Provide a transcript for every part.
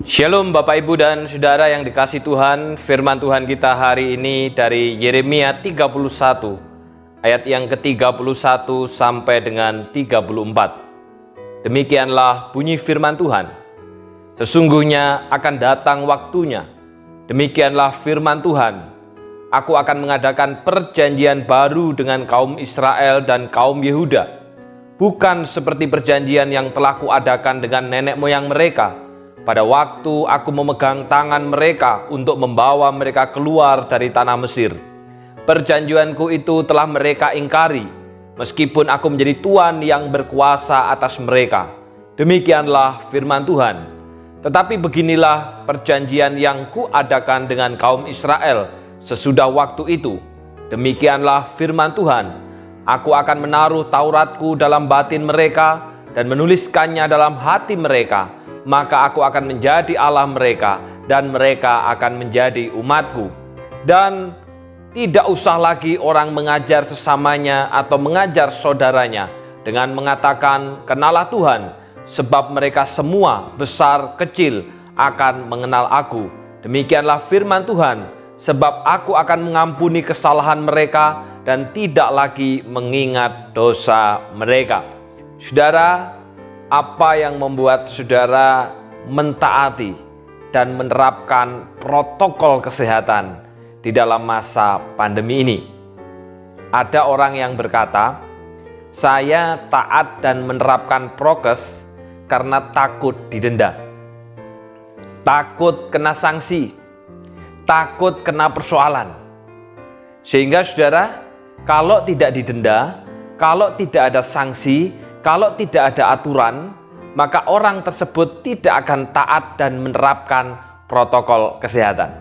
Shalom Bapak Ibu dan Saudara yang dikasihi Tuhan. Firman Tuhan kita hari ini dari Yeremia 31 ayat yang ke-31 sampai dengan 34. Demikianlah bunyi firman Tuhan. Sesungguhnya akan datang waktunya, demikianlah firman Tuhan, aku akan mengadakan perjanjian baru dengan kaum Israel dan kaum Yehuda, bukan seperti perjanjian yang telah kuadakan dengan nenek moyang mereka pada waktu aku memegang tangan mereka untuk membawa mereka keluar dari tanah Mesir. Perjanjianku itu telah mereka ingkari, meskipun aku menjadi Tuhan yang berkuasa atas mereka. Demikianlah firman Tuhan. Tetapi beginilah perjanjian yang kuadakan dengan kaum Israel sesudah waktu itu. Demikianlah firman Tuhan. Aku akan menaruh Tauratku dalam batin mereka dan menuliskannya dalam hati mereka. Maka aku akan menjadi Allah mereka dan mereka akan menjadi umatku. Dan tidak usah lagi orang mengajar sesamanya atau mengajar saudaranya dengan mengatakan, kenalah Tuhan, sebab mereka semua besar kecil akan mengenal aku. Demikianlah firman Tuhan, sebab aku akan mengampuni kesalahan mereka dan tidak lagi mengingat dosa mereka. Saudara, apa yang membuat saudara mentaati dan menerapkan protokol kesehatan di dalam masa pandemi ini? Ada orang yang berkata, saya taat dan menerapkan prokes karena takut didenda, takut kena sanksi, takut kena persoalan. Sehingga saudara, kalau tidak didenda, kalau tidak ada sanksi, kalau tidak ada aturan, maka orang tersebut tidak akan taat dan menerapkan protokol kesehatan.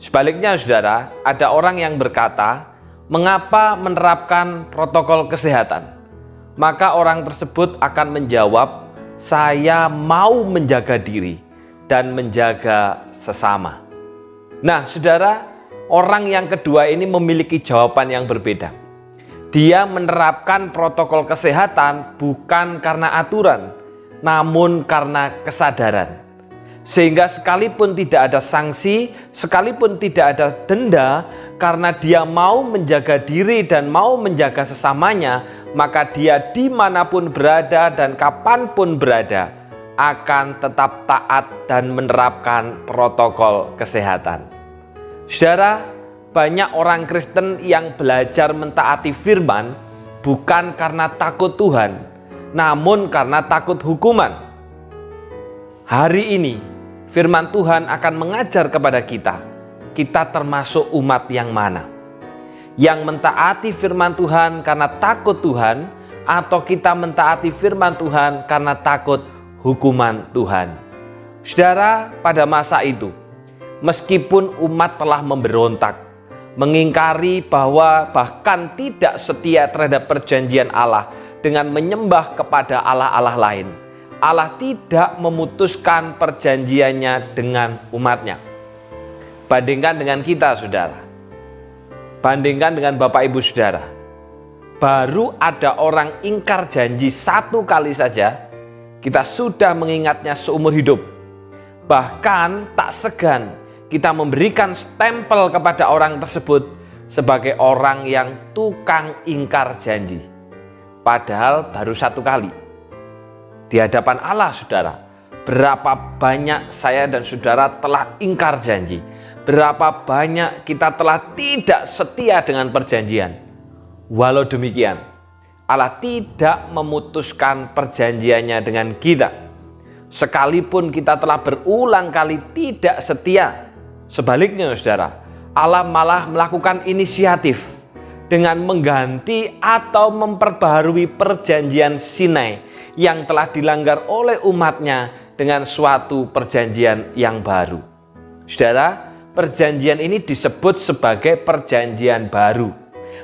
Sebaliknya saudara, ada orang yang berkata, mengapa menerapkan protokol kesehatan? Maka orang tersebut akan menjawab, saya mau menjaga diri dan menjaga sesama. Nah saudara, orang yang kedua ini memiliki jawaban yang berbeda. Dia menerapkan protokol kesehatan bukan karena aturan, namun karena kesadaran. Sehingga sekalipun tidak ada sanksi, sekalipun tidak ada denda, karena dia mau menjaga diri dan mau menjaga sesamanya, maka dia dimanapun berada dan kapanpun berada, akan tetap taat dan menerapkan protokol kesehatan. Saudara, banyak orang Kristen yang belajar mentaati firman bukan karena takut Tuhan, namun karena takut hukuman. Hari ini firman Tuhan akan mengajar kepada kita, kita termasuk umat yang mana? Yang mentaati firman Tuhan karena takut Tuhan, atau kita mentaati firman Tuhan karena takut hukuman Tuhan? Saudara, pada masa itu, meskipun umat telah memberontak, mengingkari bahwa bahkan tidak setia terhadap perjanjian Allah dengan menyembah kepada Allah-Allah lain, Allah tidak memutuskan perjanjiannya dengan umatnya. Bandingkan dengan kita saudara, bandingkan dengan Bapak Ibu saudara, baru ada orang ingkar janji satu kali saja, kita sudah mengingatnya seumur hidup. Bahkan tak segan kita memberikan stempel kepada orang tersebut sebagai orang yang tukang ingkar janji. Padahal baru satu kali. Di hadapan Allah saudara, berapa banyak saya dan saudara telah ingkar janji. Berapa banyak kita telah tidak setia dengan perjanjian. Walau demikian, Allah tidak memutuskan perjanjiannya dengan kita. Sekalipun kita telah berulang kali tidak setia, sebaliknya saudara, Allah malah melakukan inisiatif dengan mengganti atau memperbaharui perjanjian Sinai yang telah dilanggar oleh umatnya dengan suatu perjanjian yang baru. Saudara, perjanjian ini disebut sebagai perjanjian baru.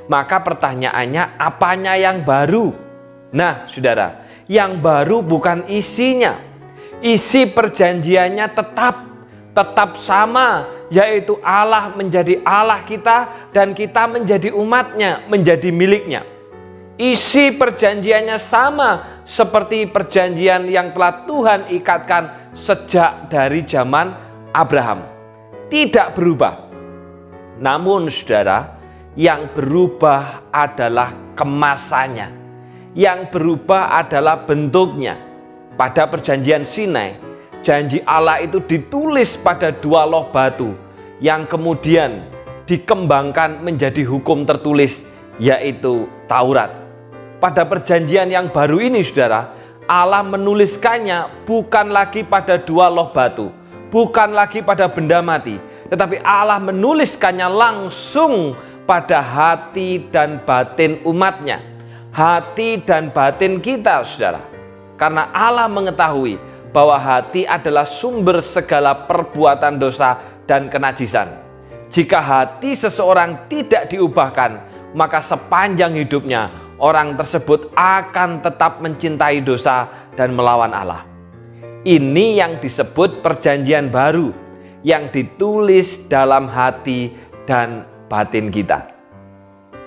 Maka pertanyaannya, apanya yang baru? Nah saudara, yang baru bukan isinya. Isi perjanjiannya tetap sama, yaitu Allah menjadi Allah kita dan kita menjadi umatnya, menjadi miliknya. Isi perjanjiannya sama seperti perjanjian yang telah Tuhan ikatkan sejak dari zaman Abraham. Tidak berubah. Namun saudara, yang berubah adalah kemasannya. Yang berubah adalah bentuknya. Pada perjanjian Sinai, janji Allah itu ditulis pada 2 loh batu yang kemudian dikembangkan menjadi hukum tertulis, yaitu Taurat. Pada perjanjian yang baru ini saudara, Allah menuliskannya bukan lagi pada 2 loh batu, bukan lagi pada benda mati, tetapi Allah menuliskannya langsung pada hati dan batin umatnya, hati dan batin kita saudara. Karena Allah mengetahui bahwa hati adalah sumber segala perbuatan dosa dan kenajisan. Jika hati seseorang tidak diubahkan, maka sepanjang hidupnya orang tersebut akan tetap mencintai dosa dan melawan Allah. Ini yang disebut perjanjian baru, yang ditulis dalam hati dan batin kita.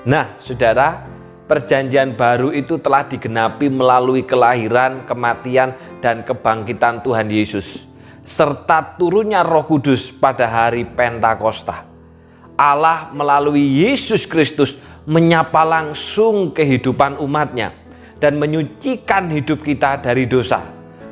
Nah, saudara, perjanjian baru itu telah digenapi melalui kelahiran, kematian, dan kebangkitan Tuhan Yesus, serta turunnya Roh Kudus pada hari Pentakosta. Allah melalui Yesus Kristus menyapa langsung kehidupan umatnya dan menyucikan hidup kita dari dosa.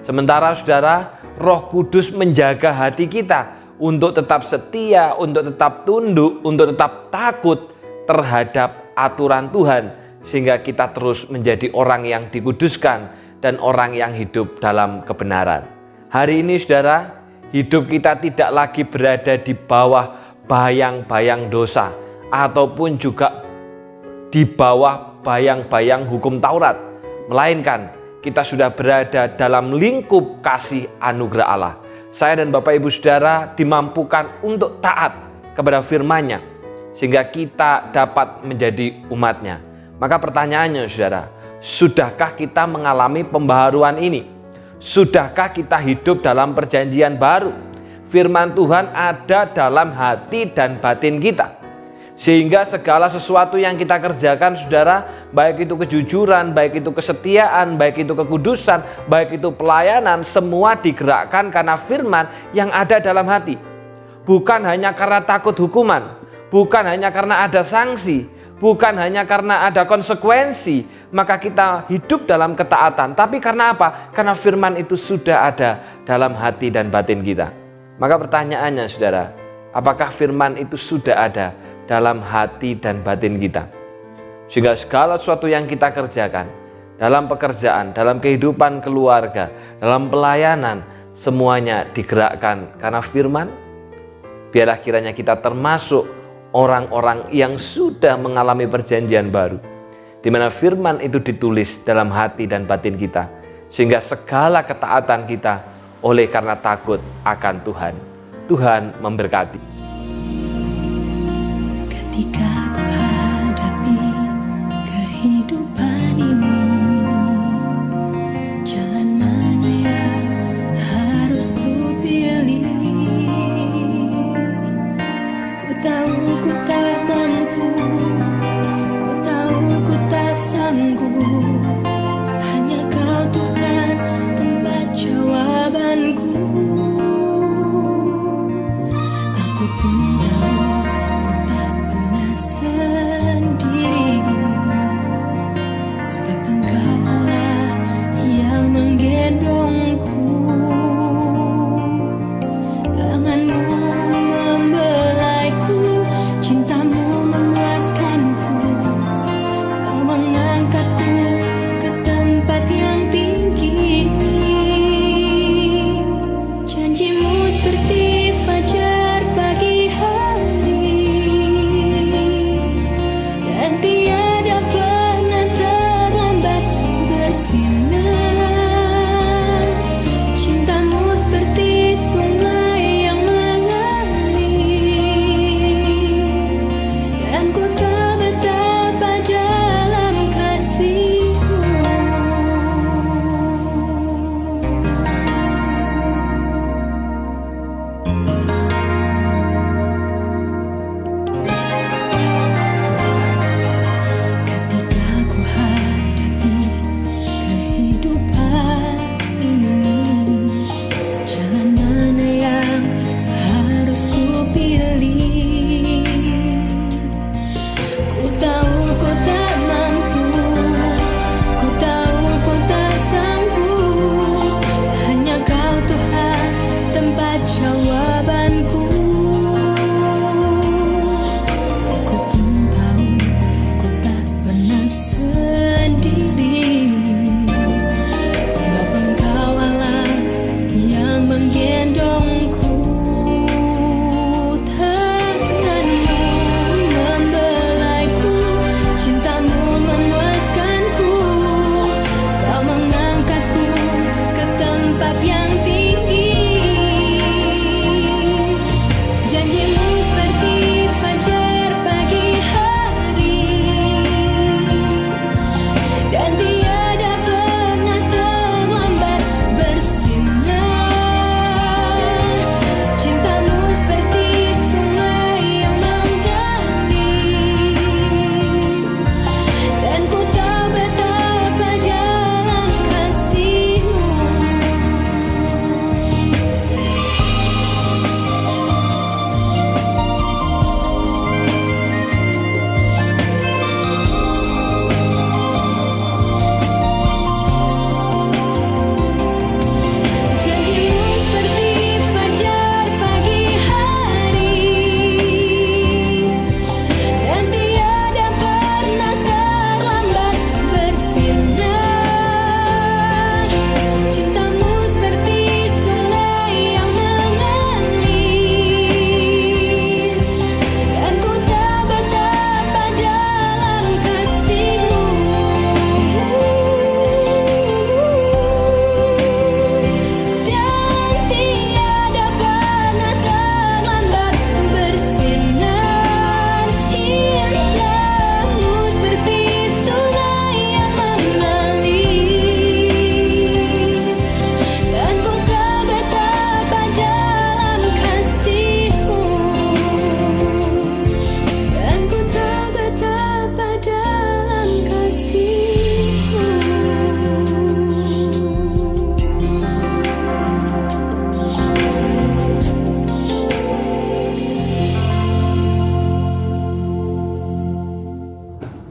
Sementara saudara, Roh Kudus menjaga hati kita untuk tetap setia, untuk tetap tunduk, untuk tetap takut terhadap aturan Tuhan, sehingga kita terus menjadi orang yang dikuduskan dan orang yang hidup dalam kebenaran. Hari ini saudara, hidup kita tidak lagi berada di bawah bayang-bayang dosa ataupun juga di bawah bayang-bayang hukum Taurat, melainkan kita sudah berada dalam lingkup kasih anugerah Allah. Saya dan Bapak Ibu saudara dimampukan untuk taat kepada firman-Nya sehingga kita dapat menjadi umat-Nya. Maka pertanyaannya saudara, sudahkah kita mengalami pembaharuan ini? Sudahkah kita hidup dalam perjanjian baru? Firman Tuhan ada dalam hati dan batin kita. Sehingga segala sesuatu yang kita kerjakan saudara, baik itu kejujuran, baik itu kesetiaan, baik itu kekudusan, baik itu pelayanan, semua digerakkan karena firman yang ada dalam hati. Bukan hanya karena takut hukuman, bukan hanya karena ada sanksi, bukan hanya karena ada konsekuensi, maka kita hidup dalam ketaatan. Tapi karena apa? Karena firman itu sudah ada dalam hati dan batin kita. Maka pertanyaannya saudara, apakah firman itu sudah ada dalam hati dan batin kita? Sehingga segala sesuatu yang kita kerjakan, dalam pekerjaan, dalam kehidupan keluarga, dalam pelayanan, semuanya digerakkan karena firman. Biarlah kiranya kita termasuk orang-orang yang sudah mengalami perjanjian baru, di mana firman itu ditulis dalam hati dan batin kita, sehingga segala ketaatan kita oleh karena takut akan Tuhan. Tuhan memberkati. Ketika ku hadapi kehidupan ini, jalan mana yang harus ku pilih? Ku tahu ku tak mampu, ku tahu ku tak sanggup. Hanya Kau Tuhan tempat jawabanku. Aku pun tahu ku tak pernah sendiri, sebab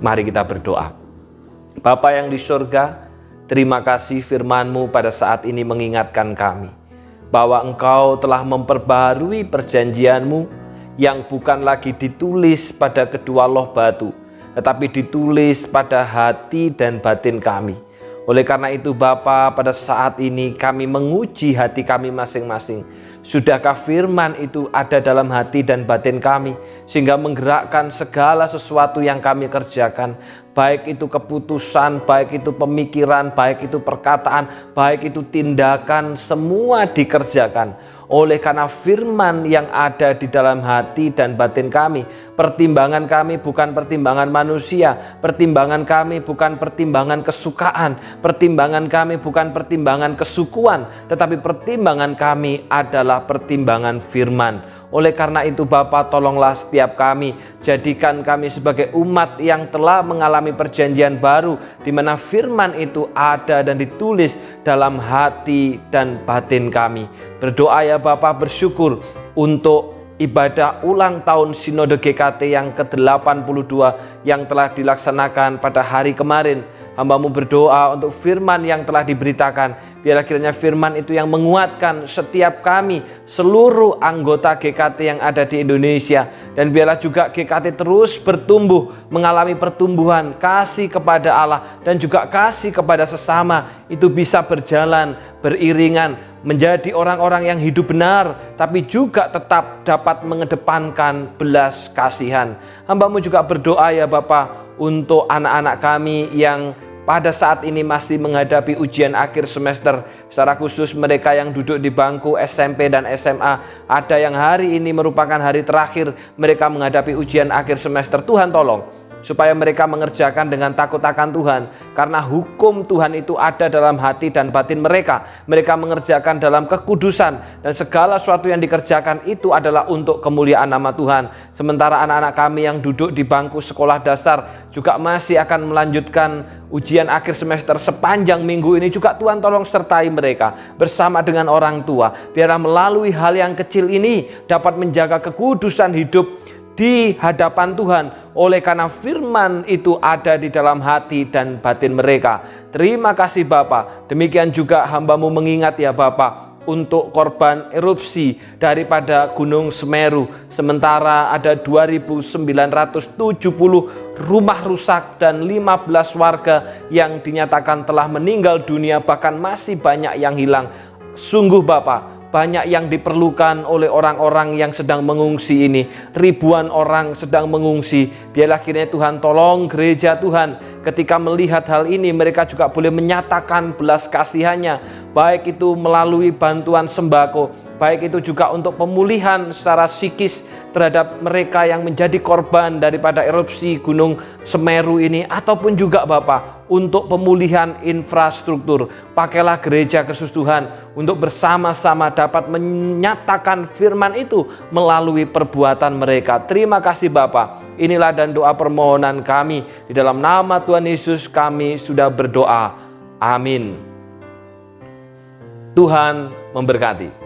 Mari kita berdoa. Bapa yang di surga, terima kasih firman-Mu pada saat ini mengingatkan kami bahwa Engkau telah memperbaharui perjanjian-Mu yang bukan lagi ditulis pada kedua loh batu, tetapi ditulis pada hati dan batin kami. Oleh karena itu Bapa, pada saat ini kami menguji hati kami masing-masing. Sudahkah firman itu ada dalam hati dan batin kami, sehingga menggerakkan segala sesuatu yang kami kerjakan, baik itu keputusan, baik itu pemikiran, baik itu perkataan, baik itu tindakan, semua dikerjakan oleh karena firman yang ada di dalam hati dan batin kami. Pertimbangan kami bukan pertimbangan manusia, pertimbangan kami bukan pertimbangan kesukaan, pertimbangan kami bukan pertimbangan kesukuan, tetapi pertimbangan kami adalah pertimbangan firman. Oleh karena itu Bapa, tolonglah setiap kami, jadikan kami sebagai umat yang telah mengalami perjanjian baru, di mana firman itu ada dan ditulis dalam hati dan batin kami. Berdoa ya Bapa, bersyukur untuk ibadah ulang tahun Sinode GKT yang ke-82 yang telah dilaksanakan pada hari kemarin. Hamba-Mu berdoa untuk firman yang telah diberitakan. Biarlah kiranya firman itu yang menguatkan setiap kami, seluruh anggota GKT yang ada di Indonesia. Dan biarlah juga GKT terus bertumbuh, mengalami pertumbuhan, kasih kepada Allah dan juga kasih kepada sesama. Itu bisa berjalan, beriringan, menjadi orang-orang yang hidup benar, tapi juga tetap dapat mengedepankan belas kasihan. Hamba-Mu juga berdoa ya Bapa, untuk anak-anak kami yang pada saat ini masih menghadapi ujian akhir semester, secara khusus mereka yang duduk di bangku SMP dan SMA, ada yang hari ini merupakan hari terakhir mereka menghadapi ujian akhir semester. Tuhan tolong supaya mereka mengerjakan dengan takut akan Tuhan, karena hukum Tuhan itu ada dalam hati dan batin mereka. Mereka mengerjakan dalam kekudusan, dan segala sesuatu yang dikerjakan itu adalah untuk kemuliaan nama Tuhan. Sementara anak-anak kami yang duduk di bangku sekolah dasar juga masih akan melanjutkan ujian akhir semester sepanjang minggu ini. Juga Tuhan tolong sertai mereka bersama dengan orang tua. Biarlah melalui hal yang kecil ini dapat menjaga kekudusan hidup di hadapan Tuhan, oleh karena firman itu ada di dalam hati dan batin mereka. Terima kasih Bapa. Demikian juga hamba-Mu mengingat ya Bapa, untuk korban erupsi daripada Gunung Semeru. Sementara ada 2.970 rumah rusak dan 15 warga yang dinyatakan telah meninggal dunia, bahkan masih banyak yang hilang. Sungguh Bapa, banyak yang diperlukan oleh orang-orang yang sedang mengungsi ini. Ribuan orang sedang mengungsi. Biarlah kiranya Tuhan tolong gereja Tuhan, ketika melihat hal ini mereka juga boleh menyatakan belas kasihannya, baik itu melalui bantuan sembako, baik itu juga untuk pemulihan secara psikis terhadap mereka yang menjadi korban daripada erupsi Gunung Semeru ini, ataupun juga Bapa untuk pemulihan infrastruktur. Pakailah gereja Kristus Tuhan untuk bersama-sama dapat menyatakan firman itu melalui perbuatan mereka. Terima kasih Bapa. Inilah dan doa permohonan kami. Di dalam nama Tuhan Yesus kami sudah berdoa. Amin. Tuhan memberkati.